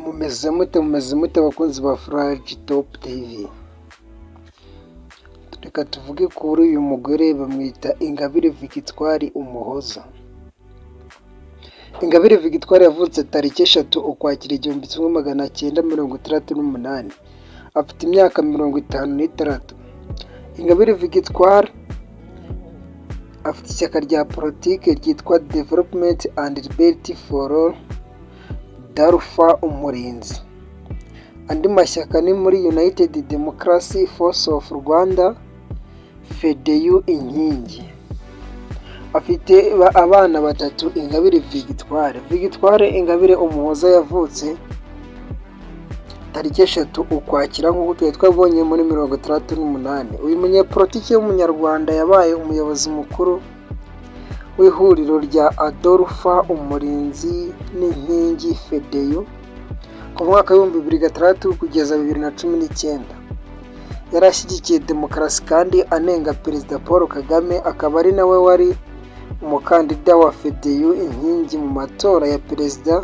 Mumeze mute abakunzi ba Flash Top TV. Reka tuvuge kuri uyu mugore bamwita Ingabire Victoire Umuhoza. Ingabire Victoire yavutse tariki 3 Ukwakira 1968. Afite imyaka 56. Ingabire Victoire afite ishyaka rya politike ryitwa Development and Liberty for All Darufa Umurinzi. Andi mashyaka ni muri United Democracy Force of Rwanda, FDU Inkingi. Afite abana batatu. Ingabire Victoire Ingabire Umuhoza yavutse tariki 3 Ukwakira nk'uko twabonye muri 68. Uyu munyepolitiki w'umunyarwanda yabaye umuyobozi mukuru w'ihuriro rya Adolpha Umurinzi n'Inkingi FDU ku mwaka wa 2006 kugeza 2019. Yari ashyigikiye demokarasi kandi anenga Perezida Paul Kagame, akaba ari nawe wari umukandida wa FDU Inkingi mu matora ya Perezida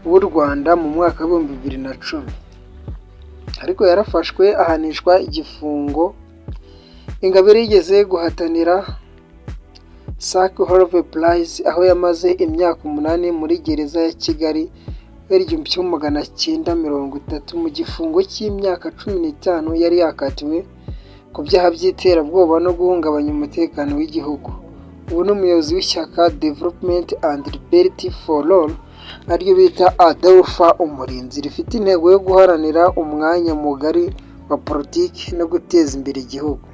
w'u Rwanda mu mwaka wa 2010. Ariko yarafashwe ahanishwa igifungo. Ingabire yigeze guhatanira Sake Holve Prize aho yamaze imyaka 8 muri gereza ya Kigali yari 1930 mu gifungo cy'imyaka 15 yari yakatiwe ku byaha by'iterabwoba no guhungabanya umutekano w'igihugu. Ubu ni umuyobozi w'ishyaka Development and Liberty for All, aryo bita Adolpha Umurinzi, rifite intego yo guharanira umwanya mugari wa politiki no guteza imbere igihugu.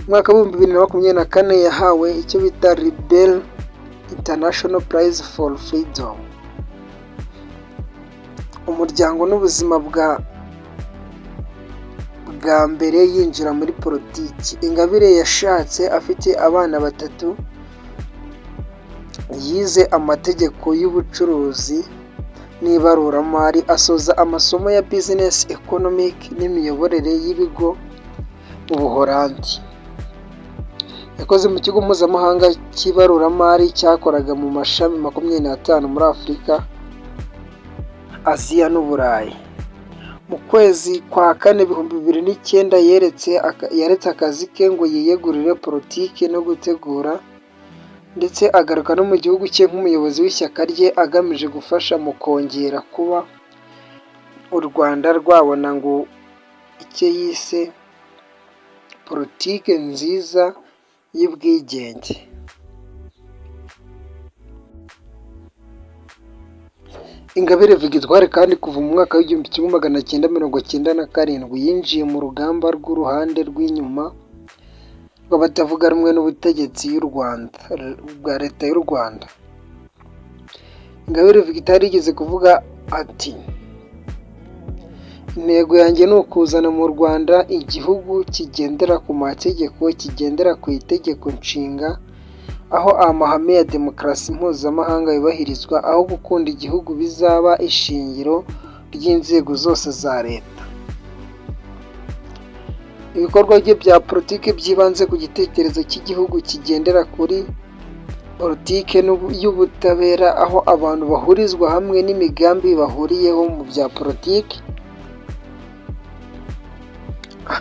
Mwaka wa 2024 yahawe icyo bita Rebel International Prize for Freedom. Umuryango n'ubuzima bwa mbere yinjira muri politiki. Ingabire yashatse afite abana batatu. Yize amategeko y'ubucuruzi n'ibaruramari, asoza amasomo ya Business Economic n'imiyoborere y'ibigo mu Buholandi. Yakoze mu kigo mpuzamahanga cy'ibaruramari cyakoraga mu mashami 25 muri Afurika, Aziya n'Uburayi. Mu kwezi kwa 4 2009 yaretse akazi ke ngo yiyegurire politiki no gutegura, ndetse agaruka no mu gihugu cye nk'umuyobozi w'ishyaka rye agamije gufasha mu kongera kuba u Rwanda rwabona ngo icyo yise politiki nziza y'ubwigenge. Ingabire Victoire kandi kuva mu mwaka wa 1997 yinjiye mu rugamba rw'uruhande rw'inyuma rw'abatavuga rumwe n'ubutegetsi bwa leta y'u Rwanda. Ingabire Victoire yigeze kuvuga ati, intego yanjye ni ukuzana mu Rwanda igihugu kigendera ku mategeko, kigendera ku itegeko nshinga, aho amahame ya demokarasi mpuzamahanga yubahirizwa, aho gukunda igihugu bizaba ishingiro ry'inzego zose za leta. Ibikorwa bye bya politiki byibanze ku gitekerezo cy'igihugu kigendera kuri politiki y'ubutabera, aho abantu bahurizwa hamwe n'imigambi bahuriyeho mu bya politiki,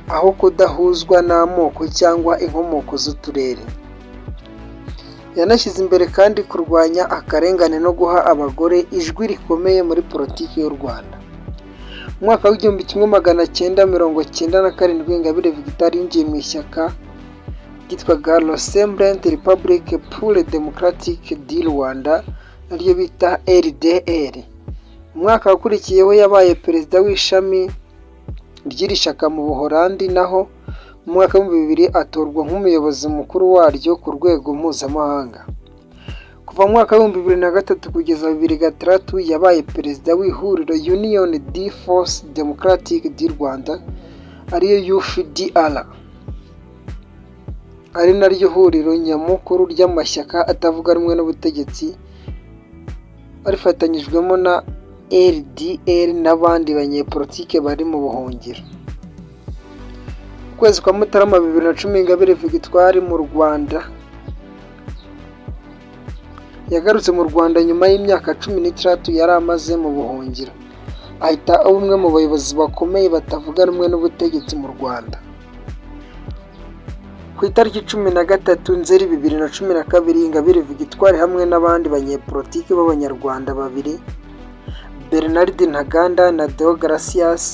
aho kudahuzwa n'amoko cyangwa inkomoko z'uturere. Yanashyize imbere kandi kurwanya akarengane no guha abagore ijwi rikomeye muri politiki y'u Rwanda. Mu mwaka wa 1997 Ingabire Victoire yinjiye mu ishyaka ryitwaga Rassemblement Républicain pour la Démocratie du Rwanda, aryo bita RDR. Mu mwaka wakurikiyeho yabaye perezida w'ishami ry'iri shyaka mu Buholandi, naho mu mwaka wa 2000 atorwa nk'umuyobozi mukuru waryo ku rwego mpuzamahanga. Kuva mu mwaka wa 2003 kugeza 2006 yabaye perezida w'ihuriro Union des Forces Démocratiques du Rwanda, ariyo UFDR, ari naryo huriro nyamukuru ry'amashyaka atavuga rumwe n'ubutegetsi, barifatanyijwemo na RDR n'abandi banyepolitike bari mu buhungiro. Kwezi kwa Mutarama 2010 Ingabire Victoire mu Rwanda yagarutse mu Rwanda nyuma y'imyaka 16 yari amaze mu buhungiro, ahita aba umwe mu bayobozi bakomeye batavuga rumwe n'ubutegetsi mu Rwanda. Ku itariki 13 Nzeri 2012, Ingabire Victoire hamwe n'abandi banyepolitiki b'Abanyarwanda babiri, Bernard Ntaganda na Deogratias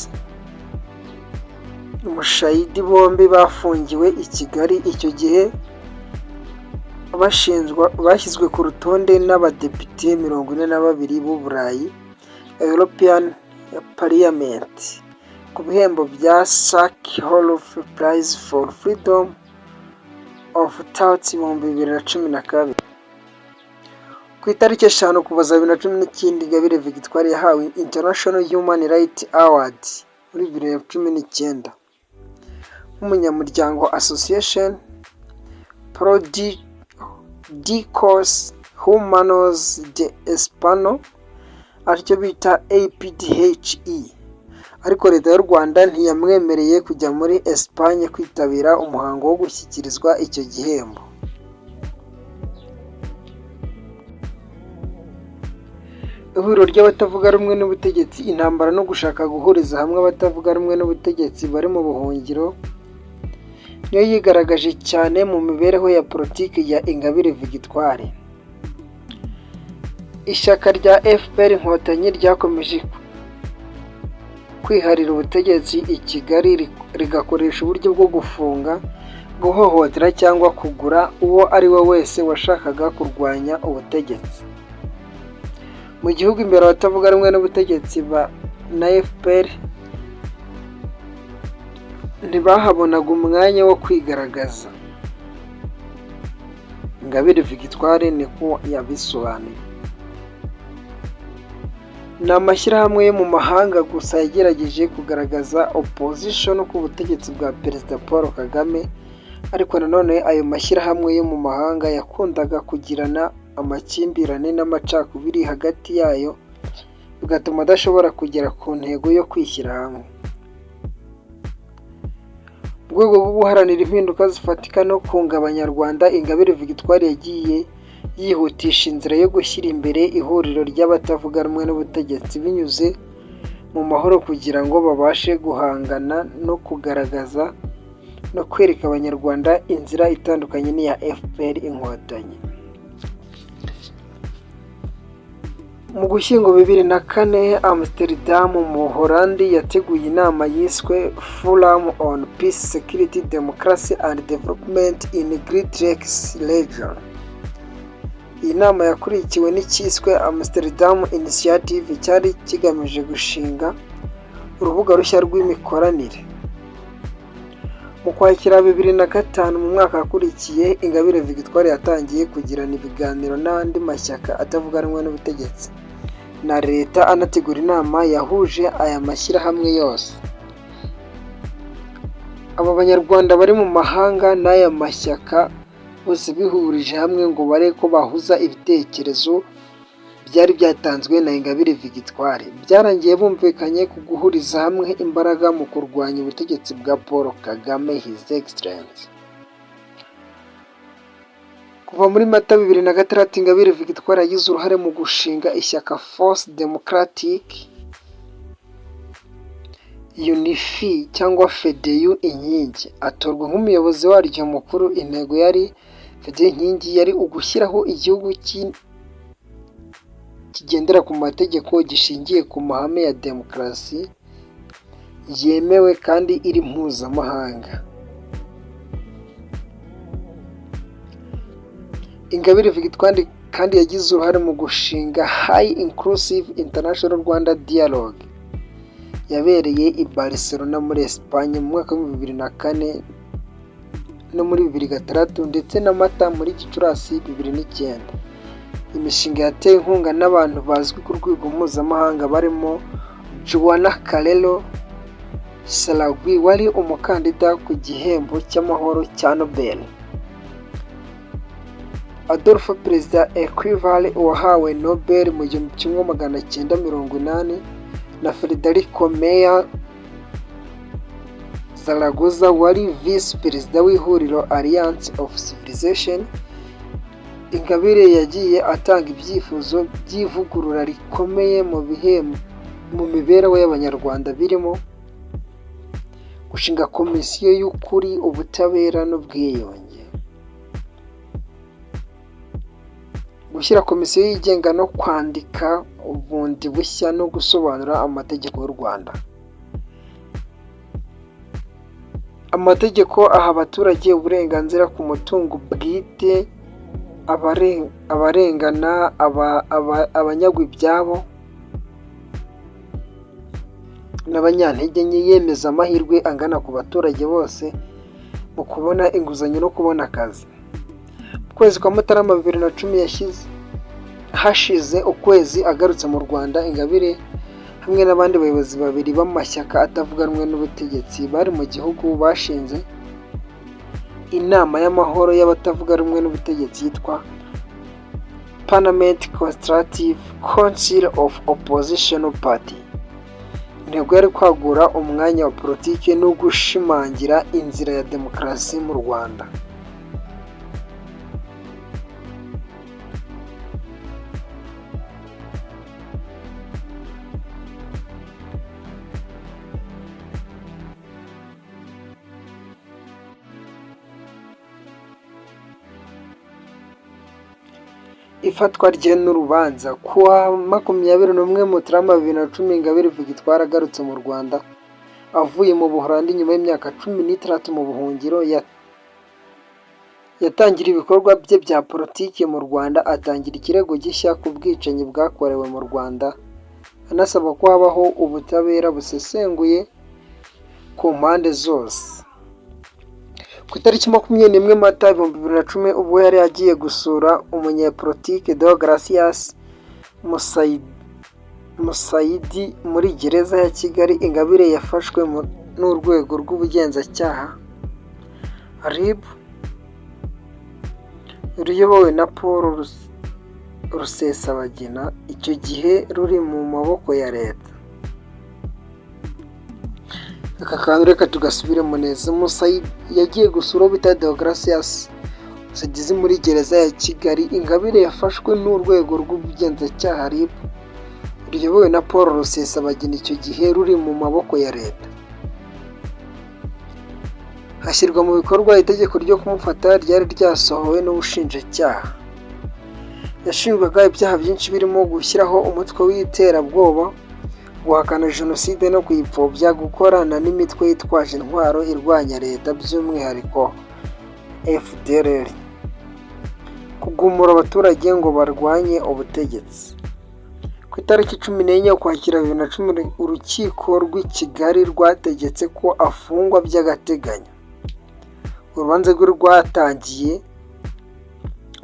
Mushayidi, bombi bafungiwe i Kigali. Icyo gihe bashyizwe ku rutonde n'abadepite 42 b'u Burayi European Parliament ku bihembo bya Sakharov Prize for Freedom of Thought 2012. Ku itariki 5 Ukuboza 2019, Ingabire Victoire yahawe International Human Rights Award muri 2019 nk'umunyamuryango Association Pro Discos Humanos de Espano, aricyo bita APDHE, ariko leta y'u Rwanda ntiyamwemereye kujya muri Espagne kwitabira umuhango wo gushyikirizwa icyo gihembo. Ihuriro ry'abatavuga rumwe n'ubutegetsi, intambara no gushaka guhuriza hamwe abatavuga rumwe n'ubutegetsi bari mu buhungiro niyo yigaragaje cyane mu mibereho ya politiki ya Ingabire Victoire. Ishyaka rya FPR Inkotanyi ryakomeje kwiharira ubutegetsi i Kigali, rigakoresha uburyo bwo gufunga, guhohotera cyangwa kugura uwo ari we wese washakaga kurwanya ubutegetsi. Mu gihugu imbere abatavuga rumwe n'ubutegetsi na FPR ntibahabonaga umwanya wo kwigaragaza. Ingabire Victoire niko yabisobanuye. Ni amashyirahamwe yo mu mahanga gusa yagerageje kugaragaza opposition ku butegetsi bwa Perezida Paul Kagame, ariko nanone ayo mashyirahamwe yo mu mahanga yakundaga kugirana amakimbirane n'amacakubiri hagati yayo, bigatuma adashobora kugera ku ntego yo kwishyira hamwe. Mu rwego rwo guharanira impinduka zifatika no kunga Abanyarwanda, Ingabire Victoire yagiye yihutisha inzira yo gushyira imbere ihuriro ry'abatavuga rumwe n'ubutegetsi binyuze mu mahoro, kugira ngo babashe guhangana no kugaragaza no kwereka Abanyarwanda inzira itandukanye n'iya FPR Inkotanyi. Mu Gushyingo 2004, Amsterdam mu Buholandi yateguye inama yiswe Forum on Peace, Security, Democracy and Development in Great Lakes Region. Iyi nama yakurikiwe n'icyiswe Amsterdam Initiative, cyari kigamije gushinga urubuga rushya rw'imikoranire. Mu Ukwakira 2005, mu mwaka wakurikiye, Ingabire Victoire yatangiye kugirana ibiganiro n'andi mashyaka atavuga rumwe n'ubutegetsi na leta, anategura inama yahuje aya mashyirahamwe yose. Aba banyarwanda bari mu mahanga n'aya mashyaka bose bihurije hamwe ngo bare ko bahuza ibitekerezo byari byatanzwe na Ingabire Victoire. Byarangiye bumvikanye ku guhuriza hamwe imbaraga mu kurwanya ubutegetsi bwa Paul Kagame, His Excellency. Kuva muri Mata 2006, Ingabire Victoire yagize uruhare mu gushinga ishyaka Force Democratique Unifie cyangwa FDU Inkingi, atorwa nk'umuyobozi waryo mukuru. Intego yari FDU Inkingi yari ugushyiraho igihugu kigendera ku mategeko, gishingiye ku mahame ya demokarasi yemewe kandi iri mpuzamahanga. Ingabire Victoire kandi yagize uruhare mu gushinga High Inclusive International Rwanda Dialogue yabereye i Barcelona muri Espagne mu mwaka wa 2004 no muri 2006, ndetse na Mata muri Gicurasi 2009. Imishinga yatewe inkunga n'abantu bazwi ku rwego mpuzamahanga barimo Juana Carrero Saragwi wari umukandida ku gihembo cy'amahoro cya Nobel, Adolphe Perezida Equivalent wahawe Nobel mu 1980, na Federico Meyer Zaragoza wari Vice Perezida w'ihuriro Alliance of Civilization Ingabire yagiye atanga ibyifuzo by'ivugurura rikomeye mu mibereho y'Abanyarwanda, birimo gushinga komisiyo y'ukuri, ubutabera n'ubwiyunge, gushyira komisiyo yigenga no kwandika bundi bushya no gusobanura amategeko y'u Rwanda. Amategeko aha abaturage uburenganzira ku mutungo bwite, abarengana, abanyagwa ibyabo n'abanyantege nke, yemeza amahirwe angana ku baturage bose mu kubona inguzanyo no kubona akazi. Mu kwezi kwa Mutarama 2010, hashize ukwezi agarutse mu Rwanda, Ingabire hamwe n'abandi bayobozi babiri b'amashyaka atavuga rumwe n'ubutegetsi bari mu gihugu bashinze inama y'amahoro y'abatavuga rumwe n'ubutegetsi yitwa Parliament Consultative Council of Oppositional Party. Intego yari kwagura umwanya wa politiki no gushimangira inzira ya demokarasi mu Rwanda. Ifatwa rye n'urubanza. Kuwa 21 Mutarama 2010, Ingabire Victoire agarutse mu Rwanda avuye mu Buholandi nyuma y'imyaka 16 mu buhungiro. Yatangira ibikorwa bye bya politiki mu Rwanda, atangira ikirego gishya ku bwicanyi bwakorewe mu Rwanda, anasaba ko habaho ubutabera busesenguye ku mpande zose. Ku itariki 21 Mata 2010, ubwo yari agiye gusura umunyepolitike Deogratias Musayidi muri gereza ya Kigali, Ingabire yafashwe n'urwego rw'ubugenzacyaha RIB ruyobowe na Paul Rusesabagina, icyo gihe ruri mu maboko ya leta. Aka kantu reka tugasubiremo neza. Musayidi yagiye gusura bita Deogratias Musayidi muri gereza ya Kigali. Ingabire yafashwe n'urwego rw'ubugenzacyaha RIB ruyobowe na Paul Rusesabagina, icyo gihe ruri mu maboko ya leta. Hashyirwa mu bikorwa itegeko ryo kumufata ryari ryasohowe n'ubushinjacyaha. Yashinjwaga ibyaha byinshi birimo gushyiraho umutwe w'iterabwoba, guhakana jenoside no kuyipfobya, gukorana n'imitwe yitwaje intwaro irwanya leta by'umwihariko FDLR, kugumura abaturage ngo barwanye ubutegetsi. Ku itariki 14 Ukwakira 2010, urukiko rw'i Kigali rwategetse ko afungwa by'agateganyo. Urubanza rwe rwatangiye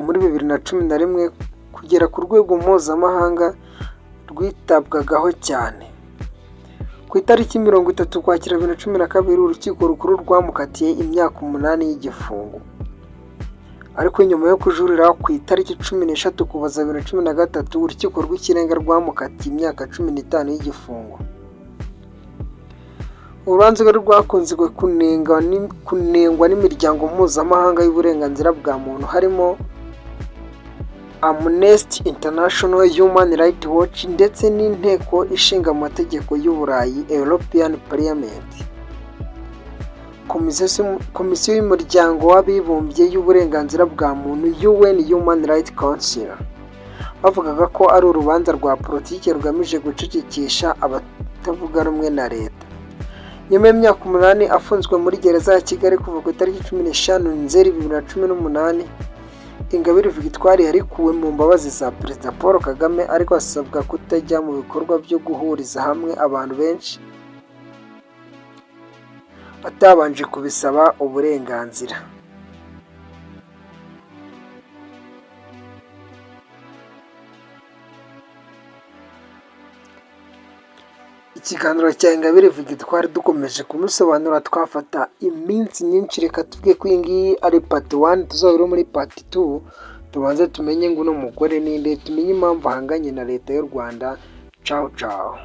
muri 2011 kugera ku rwego mpuzamahanga rwitabwagaho cyane. Ku itariki 30 Ukwakira 2012, urukiko rukuru rwamukatiye imyaka 8 y'igifungo, ariko nyuma yo kujurira ku itariki 16 Ukuboza 2013, urukiko rw'ikirenga rwamukatiye imyaka 15 y'igifungo. Urubanza rwe rwakunze kunengwa n'imiryango mpuzamahanga y'uburenganzira bwa muntu, harimo Amnesty International, Human Rights Watch ndetse n'inteko ishinga amategeko y'Uburayi European Parliament. Komisiyo y'umuryango w'abibumbye y'uburenganzira bwa muntu UN Human Rights Council bavugaga ko ari urubanza rwa politiki rugamije gucecekesha abatavuga rumwe na leta. Nyuma y'imyaka 8 afunzwe muri gereza ya Kigali kuva ku itariki 15 Nzeri 2018, Ingabire Victoire yarikuwe mu mbabazi za Perezida Paul Kagame, ariko asabwa kutajya mu bikorwa byo guhuriza hamwe abantu benshi atabanje kubisaba uburenganzira. Ikiganiro cya Ingabire Victoire dukomeje kumusobanura, twafata iminsi myinshi. Reka tuvuge ko iyi ngiyi ari part 1, tuzahora muri part 2 tubanze tumenye ngo uno mugore ninde, tumenye impamvu ahanganye na leta y'u Rwanda. Ciao ciao.